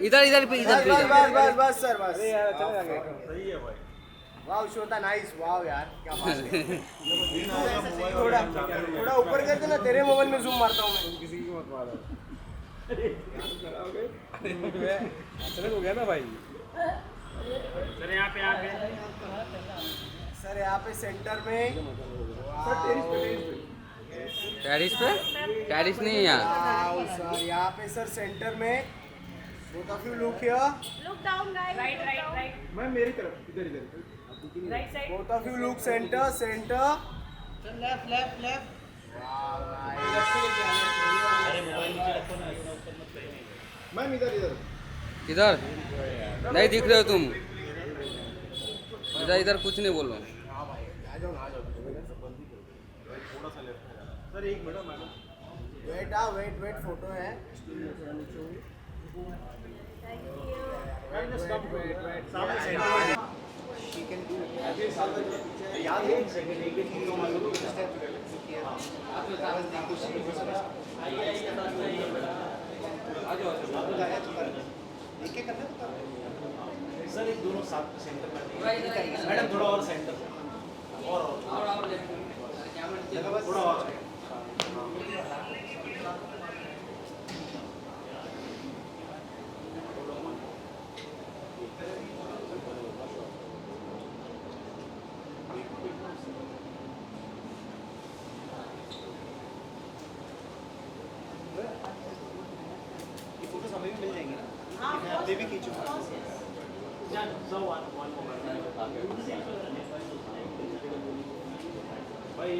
इधर इधर इधर बस सर बस। अरे यार चले जाएंगे। सही है भाई। वाव श्वेता नाइस वाव यार क्या बात है। थोड़ा थोड़ा ऊपर कर देना तेरे मोबाइल में जूम मारता हूँ मैं। किसी की मत मारो। अचानक हो गया ना भाई। सर यहाँ पे सर यहाँ पे सेंटर में। टेरिस पे टेरिस नहीं है यहाँ। सर यहाँ पे सर सेंटर में। both of you look here. Look down, guys. Right. मैं मेरी तरफ इधर इधर। Right side. both of you look center. Left. Ma'am इधर इधर नहीं दिख रहे हो तुम। इधर इधर कुछ नहीं बोलो। सर एक मिनट मैडम। वेट फोटो है। सर एक दोनों साथ सेंटर में मैडम थोड़ा और सेंटर और थोड़ा और ये फोटो हमें भी मिल जाएंगे ना। मैं अपने भी खींचूंगा। भाई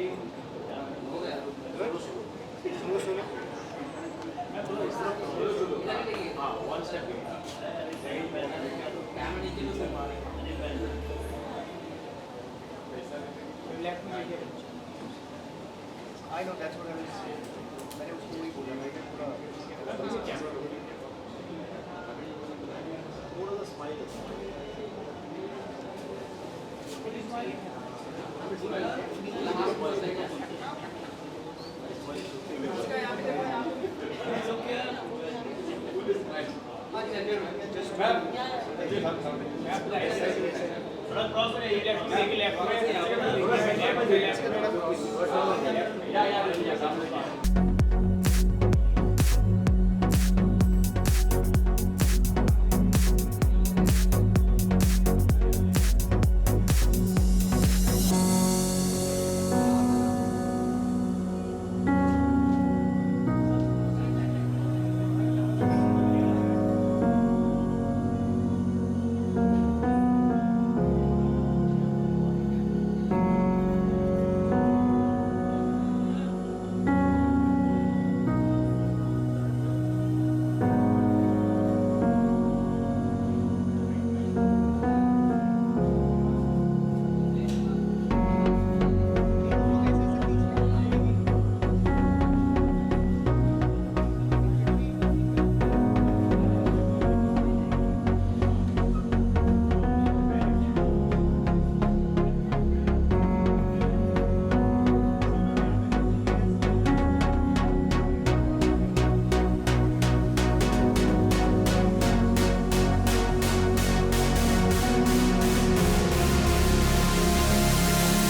हो गया हाँ one step I know that's what I was saying. मैंने उसको वही बोला मैं थोड़ा थोड़ा सा स्माइल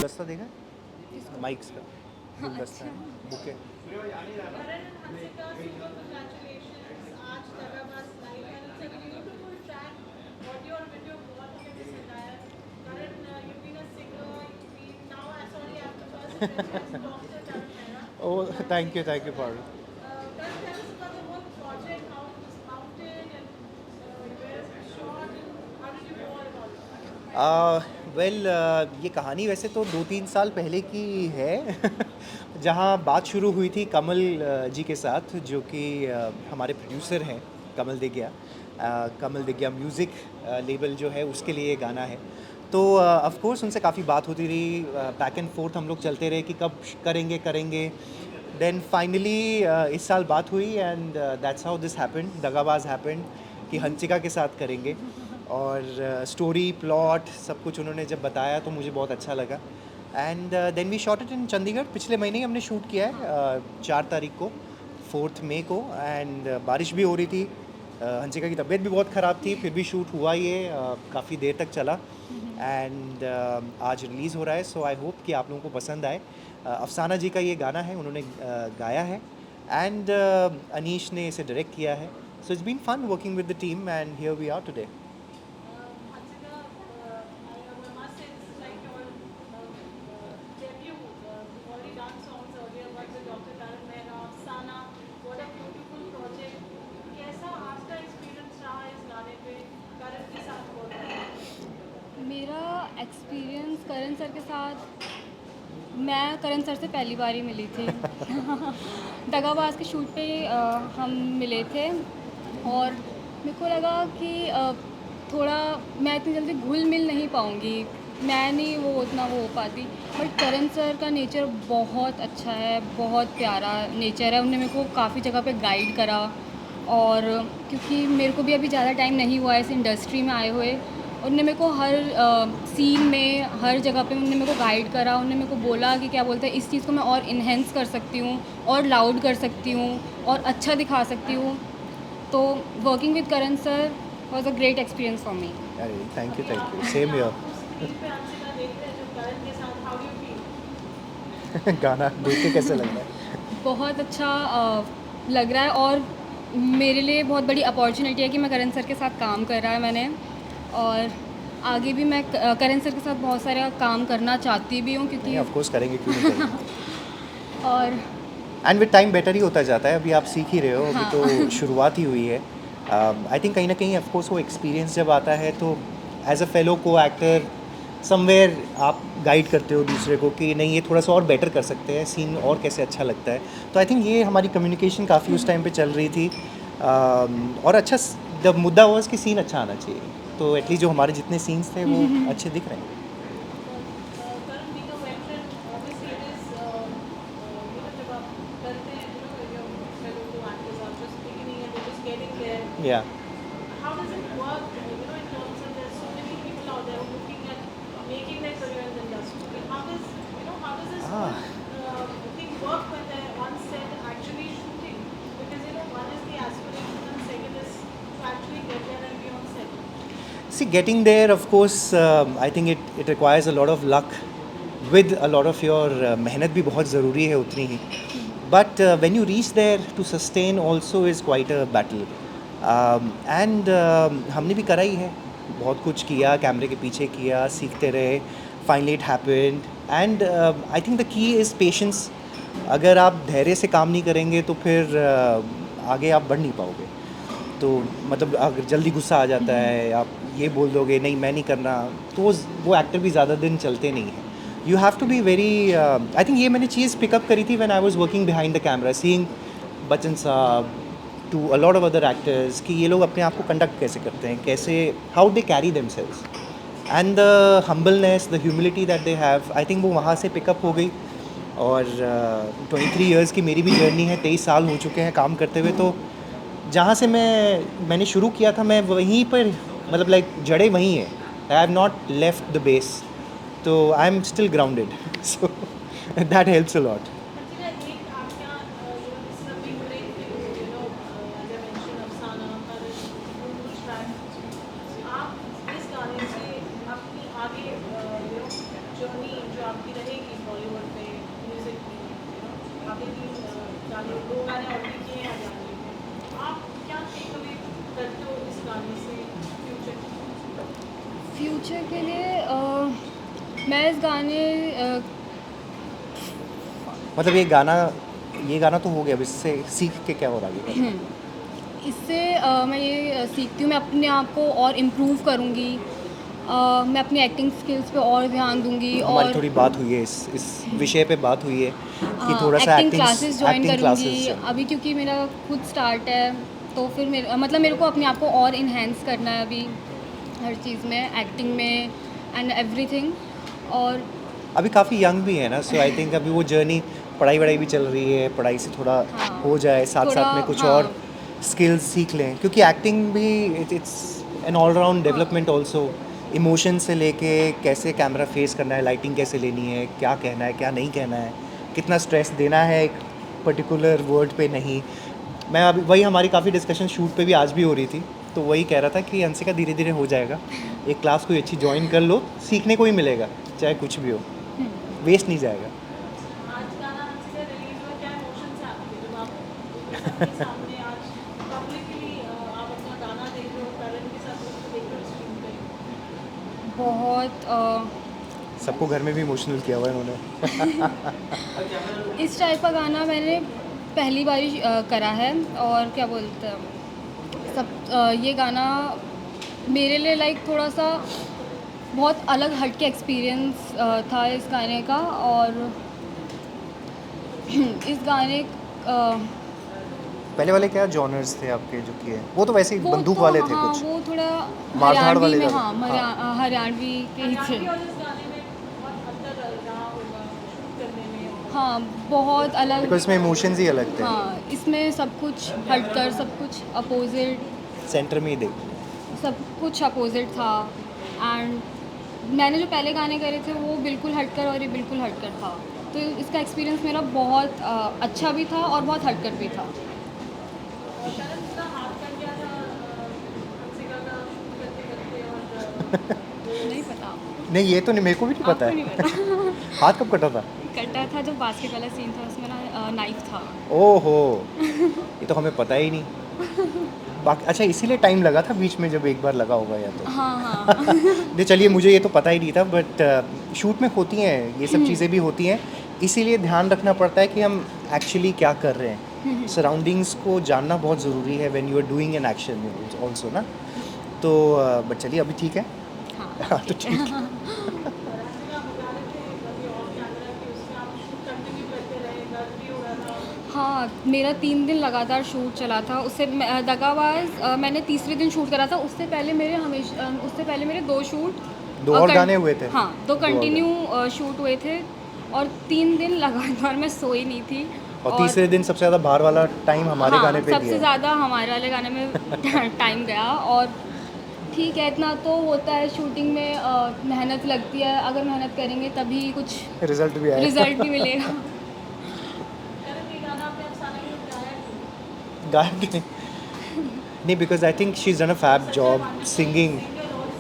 गुलदस्ता देखा माइक्स का गुलदस्ता bouquet Oh, thank you for well ये कहानी वैसे तो 2-3 साल पहले की है जहाँ बात शुरू हुई थी कमल जी के साथ जो कि हमारे प्रोड्यूसर हैं कमल दिग्या म्यूज़िक लेबल जो है उसके लिए ये गाना है। तो ऑफ कोर्स उनसे काफ़ी बात होती रही, बैक एंड फोर्थ हम लोग चलते रहे कि कब करेंगे। देन फाइनली इस साल बात हुई and that's how this happened, दगाबाज हैपेंड कि हंसिका के साथ करेंगे। और स्टोरी प्लॉट सब कुछ उन्होंने जब बताया तो मुझे बहुत अच्छा लगा। And then we shot it in Chandigarh. पिछले महीने ही हमने शूट किया है 4 तारीख को 4 मई को एंड बारिश भी हो रही थी, हंसिका की तबीयत भी बहुत ख़राब थी, फिर भी शूट हुआ ये काफ़ी देर तक चला एंड आज रिलीज़ हो रहा है. सो आई होप कि आप लोगों को पसंद आए. अफसाना जी का ये गाना है, उन्होंने गाया है एंड अनीश ने इसे डायरेक्ट किया है. So it's been fun working with the team and here we are today. Hansika, I must say this is like your debut. You've already done songs earlier, worked with Dr. Karan Mehra, Sana. What a beautiful project. कैसा आपका experience रहा है इस गाने पे करण के साथ work करना? मेरा एक्सपीरियंस करण सर के साथ, मैं करण सर से पहली बार ही मिली थी. दगाबाज के शूट पे हम मिले थे और मेरे को लगा कि थोड़ा मैं इतनी जल्दी घुल मिल नहीं पाऊँगी, मैं नहीं वो उतना वो हो पाती. बट करण सर का नेचर बहुत अच्छा है, बहुत प्यारा नेचर है. उन्होंने मेरे को काफ़ी जगह पे गाइड करा और क्योंकि मेरे को भी अभी ज़्यादा टाइम नहीं हुआ है इस इंडस्ट्री में आए हुए, उन्होंने मेरे को हर सीन में हर जगह पे उन्होंने मेरे को गाइड करा. उन्होंने मेरे को बोला कि क्या बोलते हैं, इस चीज़ को मैं और इन्हेंस कर सकती हूँ और लाउड कर सकती हूँ और अच्छा दिखा सकती हूँ. तो working with Karan sir was a great experience for me. Thank you same here. Screen पे हंसिका देख रहे हैं जो करण के साथ, हाउ डू यू फील? गाना देख के कैसे लग रहा है? बहुत अच्छा लग रहा है और मेरे लिए बहुत बड़ी अपॉर्चुनिटी है कि मैं करण सर के साथ काम कर रहा है मैंने, और आगे भी मैं करण सर के साथ बहुत सारा काम करना चाहती भी हूँ क्योंकि ऑफ कोर्स करेंगे, क्यों नहीं करेंगे. और एंड विद टाइम बेटर ही होता जाता है. अभी आप सीख ही रहे हो, अभी हाँ. तो शुरुआत ही हुई है. आई थिंक कहीं ना कहीं ऑफ कोर्स वो एक्सपीरियंस जब आता है तो एज अ फेलो को एक्टर समवेयर आप गाइड करते हो दूसरे को कि नहीं ये थोड़ा सा और बेटर कर सकते हैं, सीन और कैसे अच्छा लगता है. तो आई थिंक ये हमारी कम्युनिकेशन काफ़ी उस टाइम पे चल रही थी. और अच्छा द मुद्दा वॉज कि सीन अच्छा आना चाहिए, तो एटलीस्ट जो हमारे जितने सीन्स थे वो अच्छे दिख रहे हैं. Karan being a veteran, obviously it is, जब आप करते हैं, when your fellow two actors are just beginning and they're just getting there, या how does it work, in terms of there's so many people out there looking at making their career in the industry. How does this whole thing work when they're on set actually shooting? Because, one is the aspiration and second is to actually get there and be on set. See, getting there, of course, I think it requires a lot of luck with a lot of your मेहनत भी बहुत ज़रूरी है उतनी ही. But when you reach there, to sustain also is quite a battle. And हमने भी करा ही है, बहुत कुछ किया, कैमरे के पीछे किया, सीखते रहे. Finally it happened. And I think the key is patience. अगर आप धैर्य से काम नहीं करेंगे तो फिर आगे आप बढ़ नहीं पाओगे. तो मतलब अगर जल्दी गुस्सा आ जाता है, आप ये बोल दोगे नहीं मैं नहीं करना, तो वो एक्टर भी ज़्यादा दिन चलते नहीं हैं. You have to be very, I think ये मैंने चीज़ पिकअप करी थी when I was working behind the camera, seeing Bachchan साहब to a lot of other actors कि ये लोग अपने आप को कंडक्ट कैसे करते हैं, कैसे how they carry themselves and the humbleness, the humility that they have. I think वो वहाँ से पिकअप हो गई. और 23 इयर्स की मेरी भी जर्नी है, 23 साल हो चुके हैं काम करते हुए. तो जहाँ से मैंने शुरू किया था मैं वहीं पर, मतलब लाइक जड़े वहीं हैं. I have not left the base, तो I am still grounded. So that helps a lot. Hansika, एक आपका, this is a big break thing, as I mentioned, Afsana, Karan, Bulbul track. आप इस गाने से अपनी आगे, जर्नी जो आपकी रहेगी बॉलीवुड में, म्यूजिक में, आपने 3 गाने, 2 गाने ऑलरेडी किए हैं गाने में. आप क्या टेक अवे करते हो इस गाने से फ्यूचर के लिए मैं इस गाने मतलब ये गाना तो हो गया, अब इससे सीख के क्या हो रहा है? इससे मैं ये सीखती हूँ, मैं अपने आप को और इम्प्रूव करूँगी. मैं अपनी एक्टिंग स्किल्स पे और ध्यान दूँगी हमारी और थोड़ी बात हुई है इस विषय पे बात हुई है कि थोड़ा सा एक्टिंग क्लासेस ज्वाइन एक्टिंग करूँगी क्लासेस. अभी, क्योंकि मेरा खुद स्टार्ट है. तो फिर मेरे को अपने आप को और इन्हेंस करना है अभी हर चीज़ में, एक्टिंग में एंड एवरीथिंग. और अभी काफ़ी यंग भी है ना, सो आई थिंक अभी वो जर्नी, पढ़ाई वढ़ाई भी चल रही है, पढ़ाई से थोड़ा हाँ, हो जाए, साथ थोड़ा, साथ में कुछ हाँ. और स्किल्स सीख लें, क्योंकि एक्टिंग भी it's an all round development also. Emotion से लेके कैसे कैमरा फेस करना है, लाइटिंग कैसे लेनी है, क्या कहना है क्या नहीं कहना है, कितना स्ट्रेस देना है एक पर्टिकुलर वर्ड पे नहीं। मैं अभी वही हमारी काफ़ी डिस्कशन शूट पे भी आज भी हो रही थी, तो वही कह रहा था कि हंसिका धीरे धीरे हो जाएगा, एक क्लास कोई अच्छी ज्वाइन कर लो, सीखने को ही मिलेगा, चाहे कुछ भी हो, वेस्ट नहीं जाएगा। आज गाना हमसे रिलीज हुआ, क्या इमोशंस हैं आपके जब आप सबके सामने आज पब्लिकली आप अपना गाना देख रहे हो, करण के साथ उसको देख रहे हो स्क्रीन पे? बहुत सबको घर में भी इमोशनल किया हुआ है इन्होंने। इस टाइप का गाना मैंने पहली बार ही करा है। और क्या बोलते हैं ये गाना मेरे लिए लाइक थोड़ा सा बहुत अलग हट के एक्सपीरियंस था इस गाने का। और इस गाने पहले वाले क्या जॉनर्स थे आपके जो किए? वो तो वैसे ही वो बंदूक तो वाले थे हाँ, कुछ। वो थोड़ा मारधाड़ वाले हरियाणवी में, ज़्यादा। हाँ हरियाणवी के ही थे। हरियाणवी और इस गाने में बहुत अंतर रहा होगा शूट करने में। हाँ, बहुत अलग। बिकॉज इसमें इमोशंस ही अलग थे। हाँ, इसमें सब कुछ हटकर, सब कुछ अपोजिट, सेंटर में ही देख। सब कुछ अपोजिट था। एंड मैंने जो पहले गाने करे थे वो बिल्कुल हटकर और ये बिल्कुल हटकर था। तो इसका एक्सपीरियंस मेरा बहुत अच्छा भी था और बहुत हटकर भी था। करण का हाथ कट गया था हंसिका का शूट करते करते और नहीं पता, नहीं ये तो नहीं, मेरे को भी नहीं पता आपको नहीं है। पता? हाथ कब कटा था? कटा था जो बास्केट वाला सीन था, उसमें ना नाइफ था। ओहो, ये तो हमें पता ही नहीं। बाकी अच्छा इसीलिए टाइम लगा था बीच में, जब एक बार लगा होगा या तो। हाँ हाँ। नहीं चलिए, मुझे ये तो पता ही नहीं था, बट शूट में होती हैं ये सब चीज़ें भी होती हैं, इसीलिए ध्यान रखना पड़ता है कि हम एक्चुअली क्या कर रहे हैं। सराउंडिंग्स को जानना बहुत ज़रूरी है when you are doing an action also ना। तो बट चलिए अभी ठीक है। हाँ तो ठीक है। हंसिका बता रहे थे कभी ऑफ कैमरा कि उसमें आप शूट कंटिन्यू करते रहे, दर्द भी हो रहा था। हाँ, मेरा 3 दिन लगातार शूट चला था। उससे दगाबाज मैंने तीसरे दिन शूट करा था। उससे पहले मेरे 2 शूट, 2 और गाने हुए थे। हाँ, 2 और कंटिन्यू शूट हुए थे और 3 दिन लगातार मैं सोई नहीं थी। और तीसरे दिन सबसे ज़्यादा बाहर वाला टाइम हमारे गाने पे सबसे दिया। ज़्यादा हमारे वाले गाने में टाइम गया। और ठीक है, इतना तो होता है शूटिंग में, मेहनत लगती है। अगर मेहनत करेंगे तभी कुछ रिजल्ट भी आया। रिजल्ट भी मिलेगा। करण ये गाना आपने अफसाना के लिए गाया क्यों? गायब की नहीं, because I think she is done a fab job singing.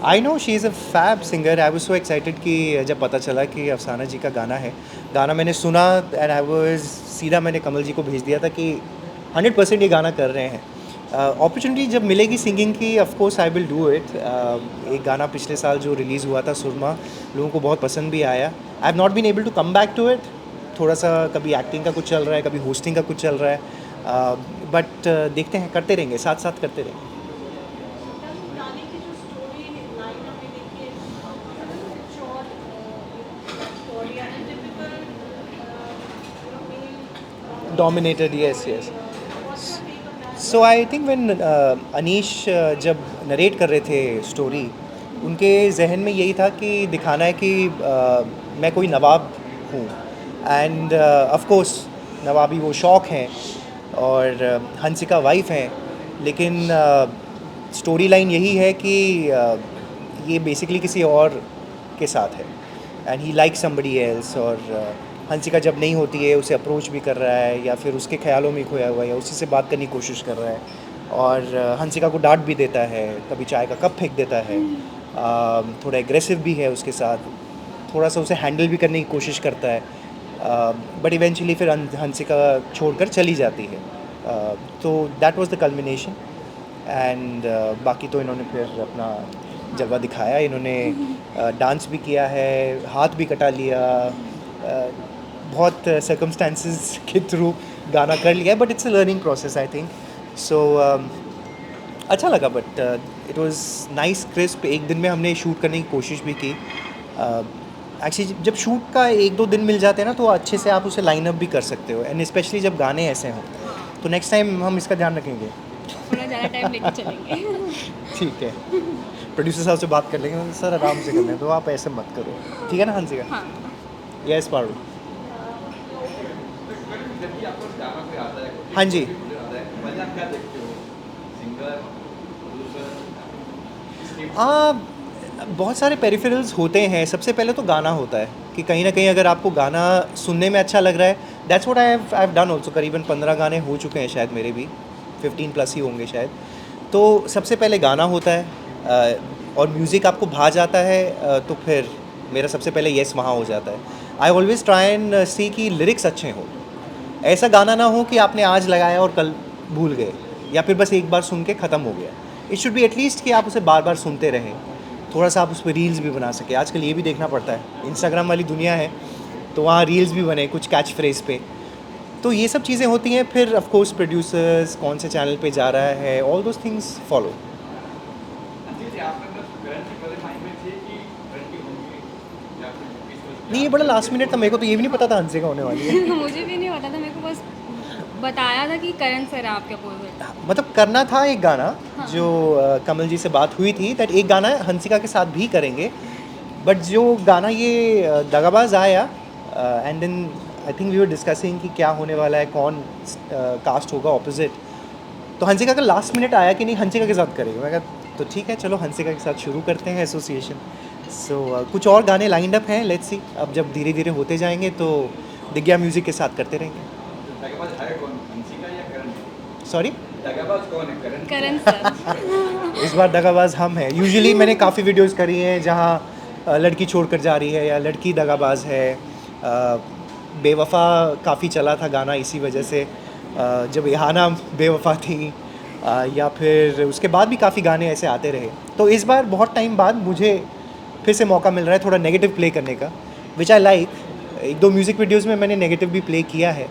I know she is a fab singer. I was so excited कि जब पता चला कि अफसाना जी का गाना है, गाना मैंने सुना एंड आई वाज सीधा मैंने कमल जी को भेज दिया था कि 100% ये गाना कर रहे हैं। अपॉर्चुनिटी जब मिलेगी सिंगिंग की, of course I will do it. एक गाना पिछले साल जो रिलीज़ हुआ था सुरमा, लोगों को बहुत पसंद भी आया। I have not been able to come back to it. थोड़ा सा कभी एक्टिंग का कुछ चल रहा है, कभी होस्टिंग का कुछ चल रहा है, बट देखते हैं, करते रहेंगे, साथ साथ करते रहेंगे। गाने की जो स्टोरी लाइन हमें देखिए, short story and typical male dominated, yes yes. So I think when Anish जब नरेट कर रहे थे स्टोरी, उनके जहन में यही था कि दिखाना है कि मैं कोई नवाब हूँ। एंड ऑफ कोर्स नवाबी वो शौक़ हैं और हंसिका वाइफ हैं, लेकिन स्टोरी लाइन यही है कि ये बेसिकली किसी और के साथ है and he like somebody else. और हंसिका जब नहीं होती है उसे अप्रोच भी कर रहा है या फिर उसके ख्यालों में खोया हुआ है या उसी से बात करने की कोशिश कर रहा है। और हंसिका को डांट भी देता है, कभी चाय का कप फेंक देता है, थोड़ा एग्रेसिव भी है उसके साथ, थोड़ा सा उसे हैंडल भी करने की कोशिश करता है, बट इवेंचुअली फिर हंसिका छोड़कर चली जाती है। तो that was the culmination. And बाकी तो इन्होंने फिर अपना जलवा दिखाया। इन्होंने डांस भी किया है, हाथ भी कटा लिया, बहुत सर्कमस्टेंसेस के थ्रू गाना कर लिया, but it's a learning process I think. So अच्छा लगा, but it was nice crisp. एक दिन में हमने शूट करने की कोशिश भी की। एक्चुअली जब शूट का 1-2 दिन मिल जाते हैं ना, तो अच्छे से आप उसे लाइन अप भी कर सकते हो, एंड स्पेशली जब गाने ऐसे हों। तो नेक्स्ट टाइम हम इसका ध्यान रखेंगे। थोड़ा ज़्यादा टाइम लेके चलेंगे। ठीक है, प्रोड्यूसर साहब से बात कर लेंगे, मतलब सर आराम से करना है तो आप ऐसे मत करो, ठीक है ना हंसिका? हाँ, यस पारू। हाँ जी, बहुत सारे पेरिफेरल्स होते हैं। सबसे पहले तो गाना होता है कि कहीं ना कहीं अगर आपको गाना सुनने में अच्छा लग रहा है that's what I have done also. करीबन 15 गाने हो चुके हैं शायद मेरे भी, 15 प्लस ही होंगे शायद। तो सबसे पहले गाना होता है और म्यूज़िक आपको भा जाता है तो फिर मेरा सबसे पहले येस वहाँ हो जाता है। आई ऑलवेज ट्राई एंड सी कि लिरिक्स अच्छे हों। ऐसा गाना ना हो कि आपने आज लगाया और कल भूल गए, या फिर बस एक बार सुन के ख़त्म हो गया। इट शुड बी एटलीस्ट कि आप उसे बार बार सुनते रहें, थोड़ा सा आप उस पर रील्स भी बना सके। आजकल ये भी देखना पड़ता है, इंस्टाग्राम वाली दुनिया है तो वहाँ रील्स भी बने कुछ कैच फ्रेज पे। तो ये सब चीज़ें होती हैं। फिर ऑफ कोर्स प्रोड्यूसर्स कौन से चैनल पे जा रहा है, ऑल दोज थिंग्स फॉलो। नहीं, ये बड़ा लास्ट मिनट था, मेरे को तो ये भी नहीं पता था हंसिका होने वाली है। मुझे भी नहीं पता था, मेरे को बस बताया था कि करण सर है आपके अपोजिट। मतलब करना था एक गाना हाँ। जो कमल जी से बात हुई थी, दैट एक गाना हंसिका के साथ भी करेंगे। बट जो गाना ये दगाबाज आया and then I think we were discussing कि क्या होने वाला है, कौन कास्ट होगा ऑपोजिट। तो हंसिका का लास्ट मिनट आया कि नहीं हंसिका के साथ करेंगे। मैं कहा तो ठीक है, चलो हंसिका के साथ शुरू करते हैं एसोसिएशन। सो कुछ और गाने लाइंड अप हैं, लेट्स सी। अब जब धीरे धीरे होते जाएंगे तो दिग्या म्यूज़िक के साथ करते रहेंगे। सॉरी, करण सर। इस बार दगाबाज हम हैं। यूजुअली मैंने काफ़ी वीडियोस करी हैं जहाँ लड़की छोड़कर जा रही है या लड़की दगाबाज है। बेवफा काफ़ी चला था गाना इसी वजह से, जब इहाना बेवफा थी, या फिर उसके बाद भी काफ़ी गाने ऐसे आते रहे। तो इस बार बहुत टाइम बाद मुझे फिर से मौका मिल रहा है थोड़ा नेगेटिव प्ले करने का, विच आई लाइक। एक दो म्यूज़िक वीडियोज़ में मैंने नेगेटिव भी प्ले किया है,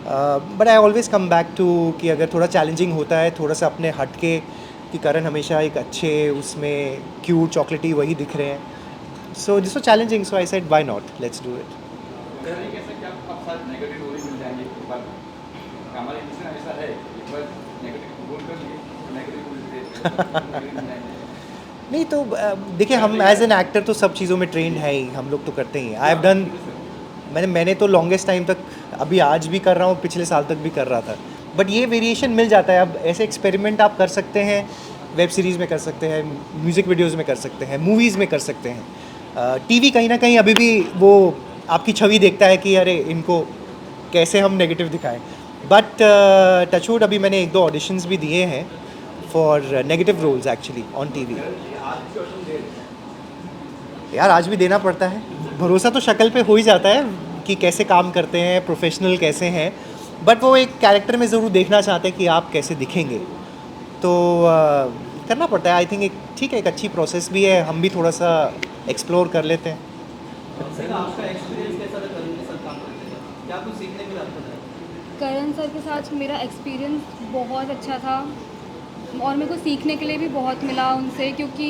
but I always come back to कि अगर थोड़ा चैलेंजिंग होता है, थोड़ा सा अपने हट के, कि करण हमेशा एक अच्छे उसमें क्यूट चॉकलेटी वही दिख रहे हैं। So this was challenging, so I said why not, let's do it. नहीं तो देखिए, हम एज एन एक्टर तो सब चीज़ों में ट्रेंड है ही, हम लोग तो करते ही हैं। आई हैव डन, मैंने तो लॉन्गेस्ट टाइम तक, अभी आज भी कर रहा हूँ, पिछले साल तक भी कर रहा था। बट ये वेरिएशन मिल जाता है। अब ऐसे एक्सपेरिमेंट आप कर सकते हैं, वेब सीरीज़ में कर सकते हैं, म्यूज़िक वीडियोज़ में कर सकते हैं, मूवीज़ में कर सकते हैं। टीवी कहीं ना कहीं अभी भी वो आपकी छवि देखता है कि अरे इनको कैसे हम नेगेटिव दिखाएं। बट टचवुड अभी मैंने एक दो ऑडिशंस भी दिए हैं for negative roles actually on TV. यार आज भी देना पड़ता है, भरोसा तो शक्ल पे हो ही जाता है कि कैसे काम करते हैं, प्रोफेशनल कैसे हैं। बट वो एक कैरेक्टर में ज़रूर देखना चाहते हैं कि आप कैसे दिखेंगे, तो करना पड़ता है। आई थिंक एक ठीक है, एक अच्छी प्रोसेस भी है, हम भी थोड़ा सा एक्सप्लोर कर लेते हैं। आपका एक्सपीरियंस कैसा था करण के साथ काम करने का? क्या कुछ सीखने मिला आपको? करण सर के साथ मेरा एक्सपीरियंस बहुत अच्छा था और मेरे को सीखने के लिए भी बहुत मिला उनसे, क्योंकि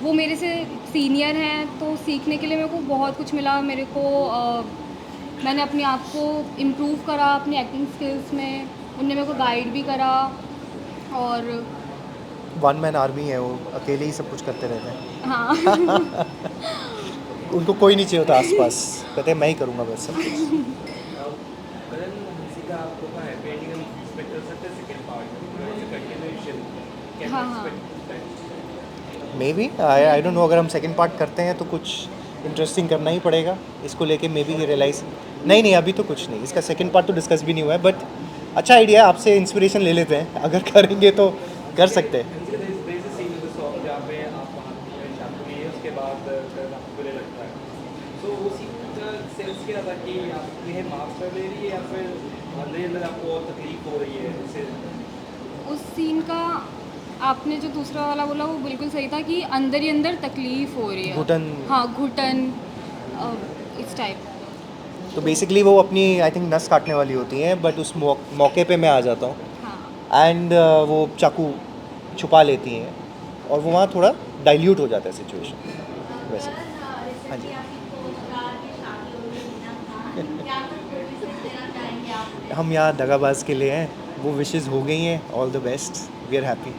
वो मेरे से सीनियर हैं, तो सीखने के लिए मेरे को बहुत कुछ मिला। मेरे को मैंने अपने आप को इम्प्रूव करा अपनी एक्टिंग स्किल्स में, उनने मेरे को गाइड भी करा। और वन मैन आर्मी है वो, अकेले ही सब कुछ करते रहते हैं। हाँ उनको कोई नहीं चाहिए होता आसपास, कहते हैं मैं ही करूँगा बस सब कुछ। करण हंसिका आपको का है पेंडिंग हम एक्सपेक्ट कर सकते हैं सेकंड पार्ट कंटिन्यूएशन? हाँ हाँ may be, I don't no, अगर हम सेकंड पार्ट करते हैं तो कुछ इंटरेस्टिंग करना ही पड़ेगा इसको लेके। मे बी रियलाइज नहीं अभी तो कुछ नहीं, इसका सेकंड पार्ट तो डिस्कस भी नहीं हुआ है। बट अच्छा आइडिया, आपसे इंस्पिरेशन ले लेते हैं, अगर करेंगे तो कर सकते हैं। जहाँ पे आप उसके बाद आपको बुरे लगता है, तो वो सीन का सेंस क्या था कि आप ये माफ कर ले रही है या फिर अंदर ही अंदर आपको और तकलीफ हो रही है उससे? उस सीन का आपने जो दूसरा वाला बोला वो बिल्कुल सही था कि अंदर ही अंदर तकलीफ हो रही है, घुटन। हाँ घुटन, इस टाइप। तो बेसिकली वो अपनी आई थिंक नस काटने वाली होती हैं, बट उस मौके पे मैं आ जाता हूँ हाँ एंड वो चाकू छुपा लेती हैं और वो वहाँ थोड़ा डाइल्यूट हो जाता है सिचुएशन वैसे। हाँ जी। हम यहाँ दगाबाज के लिए हैं, वो विशेस हो गई हैं, all the best, we are happy.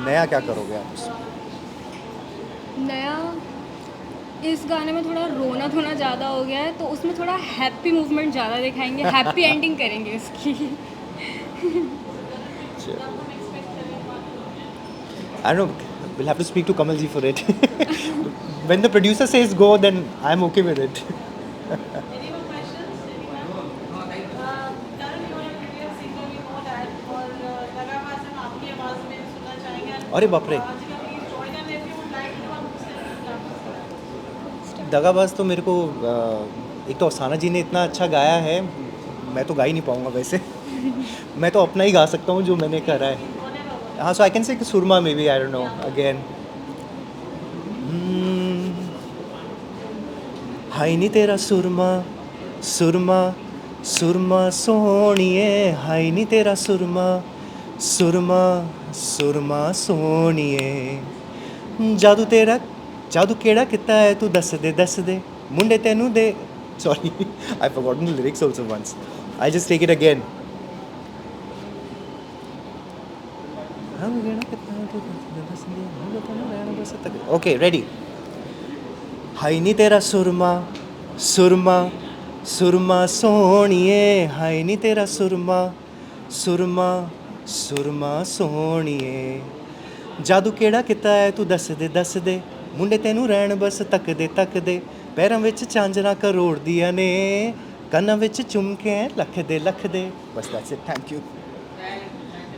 नया क्या करोगे आप उसमें? नया इस गाने में थोड़ा रोना धोना ज़्यादा हो गया है, तो उसमें थोड़ा हैप्पी मूवमेंट ज़्यादा दिखाएंगे, हैप्पी एंडिंग करेंगे उसकी। I don't know. We'll have to speak to Kamal ji for it. When the producer says go, then I'm okay with it. Any more questions? Anyone? Karan, you are a brilliant singer, we know that. और लगातार हम आपकी आवाज़ में सुनना चाहेंगे। अरे बाप रे। आज का please join and if you would like to आप उससे दगाबाज तो मेरे को एक तो अफसाना जी ने इतना अच्छा गाया है, मैं तो गा ही नहीं पाऊँगा वैसे। मैं तो अपना ही गा सकता हूँ जो मैंने करा है। हाँ, सो आई कैन से सुरमा maybe, I don't know again. हाय नी तेरा सुरमा सुरमा सुरमा सोहणिए, हाय नी तेरा सुरमा सुरमा सुरमा सोहणिए, जादू तेरा जादू केड़ा किता है तू दस दे मुंडे तेनू दे। Sorry, I forgotten the lyrics also once, I just take it again. Okay, ready. हाय नी तेरा सुरमा सुरमा सुरमा सोहणिए, हाय नी तेरा सुरमा सुरमा सुरमा सोहणिए, जादू केड़ा किता है तू दस दे मुंडे तेनू रहन बस तक दे, पैरां विच झांजरां करोड़ दियां ने, कन्नां विच झुमके लख दे। बस that's it, thank you.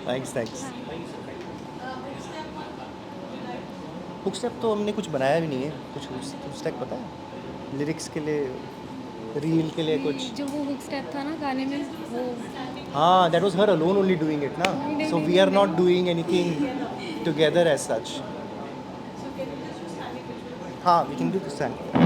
Thanks. Hook step तो हमने कुछ बनाया भी नहीं है, कुछ हुक स्टेप पता है लिरिक्स के लिए, रील के लिए कुछ। जो वो हुक स्टेप था ना गाने में, वो हाँ, that was her alone only doing it ना, so we are not doing anything together as such. हाँ, we can do this time.